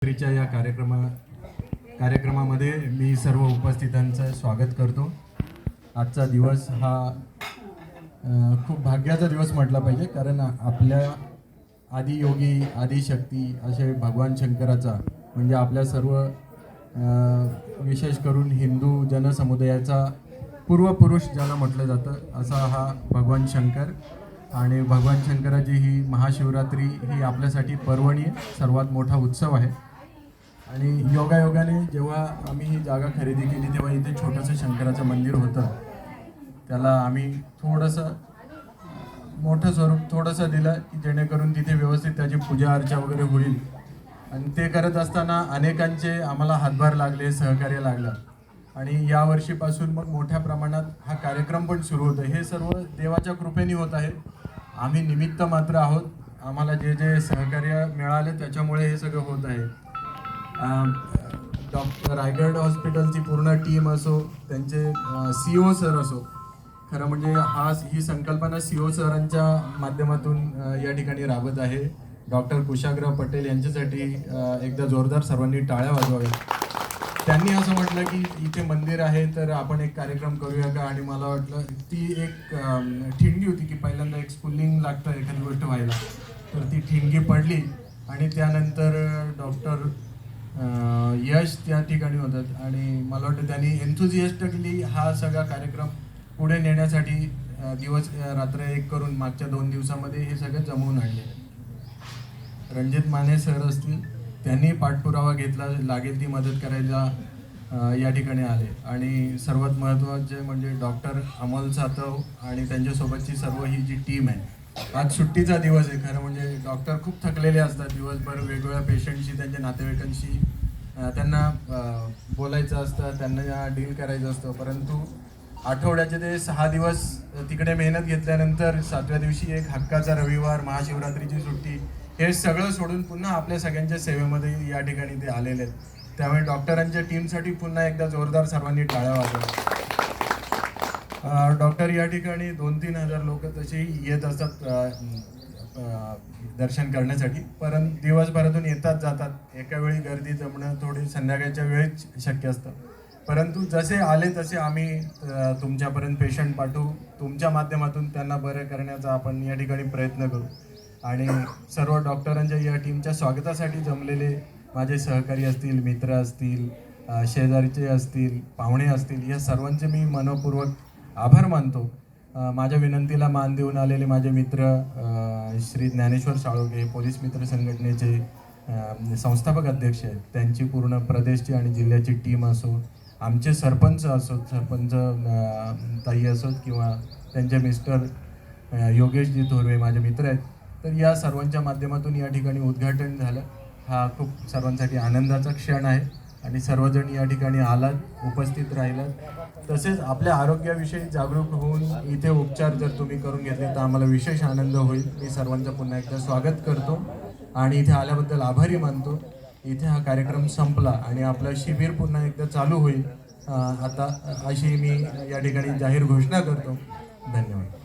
या कार्यक्रमामध्ये मी सर्व उपस्थितांचं स्वागत करतो। आजचा दिवस हा खूप भाग्याचा दिवस म्हटला पाहिजे, कारण आपल्या आदियोगी आदिशक्ती असे भगवान शंकराचा म्हणजे आपल्या सर्व विशेष करून हिंदू जनसमुदायाचा पूर्वपुरुष ज्याला म्हटलं जातं असा हा भगवान शंकर। आणि भगवान शंकराची ही महाशिवरात्री ही आपल्यासाठी पर्वणी सर्वात मोठा उत्सव आहे। आणि योगायोगाने जेव्हा आम्ही ही जागा खरेदी केली तेव्हा इथे छोटंसं शंकराचं मंदिर होतं, त्याला आम्ही थोडंसं मोठं स्वरूप थोडंसं दिलं की जेणेकरून तिथे व्यवस्थित त्याची पूजा अर्चा वगैरे होईल। आणि ते करत असताना अनेकांचे आम्हाला हातभार लागले, सहकार्य लागलं आणि या वर्षीपासून मग मोठ्या प्रमाणात हा कार्यक्रम पण सुरू होतो। हे सर्व देवाच्या कृपेने होत आहे, आम्ही निमित्त मात्र आहोत। आम्हाला जे जे सहकार्य मिळाले त्याच्यामुळे हे सगळं होत आहे। डॉक्टर रायगड हॉस्पिटलची पूर्ण टीम असो, त्यांचे CEO सर असो, खरं म्हणजे ही संकल्पना CEO सरांच्या माध्यमातून या ठिकाणी राबत आहे। डॉक्टर कुशाग्र पटेल यांच्यासाठी एकदा जोरदार सर्वांनी टाळ्या वाजवाव्या। त्यांनी असं म्हटलं की इथे मंदिर आहे तर आपण एक कार्यक्रम करूया का, आणि मला वाटलं ती एक ठिणगी होती की पहिल्यांदा एक स्फुल्लिंग लागतं एखादी गोष्ट व्हायला, तर ती ठिणगी पडली आणि त्यानंतर डॉक्टर यश त्या ठिकाणी होतात आणि मला वाटतं त्यांनी एन्थुझियास्टिकली हा सगळा कार्यक्रम पुढे नेण्यासाठी दिवस रात्र एक करून मागच्या 2 दिवसामध्ये हे सगळं जमवून आणले। रणजित माने सर असतील, त्यांनी पाठपुरावा घेतला, लागेल ती मदत करायला या ठिकाणी आले। आणि सर्वात महत्त्वाचे म्हणजे डॉक्टर अमोल सातव आणि त्यांच्यासोबतची सर्व ही जी टीम आहे। आज सुट्टीचा दिवस आहे, खरं म्हणजे डॉक्टर खूप थकलेले असतात दिवसभर, वेगवेगळ्या पेशंटशी त्यांच्या नातेवाईकांशी त्यांना बोलायचं असतं, त्यांना डील करायचं असतं। परंतु आठवड्याचे ते 6 दिवस तिकडे मेहनत घेतल्यानंतर 7व्या दिवशी एक हक्काचा रविवार, महाशिवरात्रीची सुट्टी, हे सगळं सोडून पुन्हा आपल्या सगळ्यांच्या सेवेमध्ये या ठिकाणी ते आलेले आहेत। त्यामुळे डॉक्टरांच्या टीमसाठी पुन्हा एकदा जोरदार सर्वांनी टाळ्या वाजवा। डॉक्टर या ठिकाणी 2-3 हजार लोक तसेही येत असतात दर्शन करण्यासाठी, परंतु दिवसभरातून येतात जातात, एका वेळी गर्दी जमणं थोडी संध्याकाळच्या वेळेस शक्य असतं। परंतु जसे आले तसे आम्ही तुमच्यापर्यंत पेशंट पाठवू, तुमच्या माध्यमातून त्यांना बरं करण्याचा आपण या ठिकाणी प्रयत्न करू। आणि सर्व डॉक्टरांच्या या टीमच्या स्वागतासाठी जमलेले माझे सहकारी असतील, मित्र असतील, शेजारीचे असतील, पाहुणे असतील, या सर्वांचे मी मनपूर्वक आभार मानतो। माझ्या विनंतीला मान देऊन आलेले माझे मित्र श्री ज्ञानेश्वर साळोगे, पोलीस मित्र संघटनेचे संस्थापक अध्यक्ष आहेत, त्यांची पूर्ण प्रदेशची आणि जिल्ह्याची टीम असो, आमचे सरपंच असोत, सरपंच ताई असोत, किंवा त्यांचे मिस्टर योगेशजी थोरवे माझे मित्र आहेत, तर या सर्वांच्या माध्यमातून या ठिकाणी उद्घाटन झालं। हा खूप सर्वांसाठी आनंदाचा क्षण आहे आणि सर्वजण या ठिकाणी आलात, उपस्थित राहिलात। तसेच आपल्या आरोग्याविषयी जागरूक होऊन इथे उपचार जर तुम्ही करून घेतले तर आम्हाला विशेष आनंद होईल। मी सर्वांचं पुन्हा एकदा स्वागत करतो आणि इथे आल्याबद्दल आभारी मानतो। इथे हा कार्यक्रम संपला आणि आपलं शिबिर पुन्हा एकदा चालू होईल आता, अशी मी या ठिकाणी जाहीर घोषणा करतो। धन्यवाद।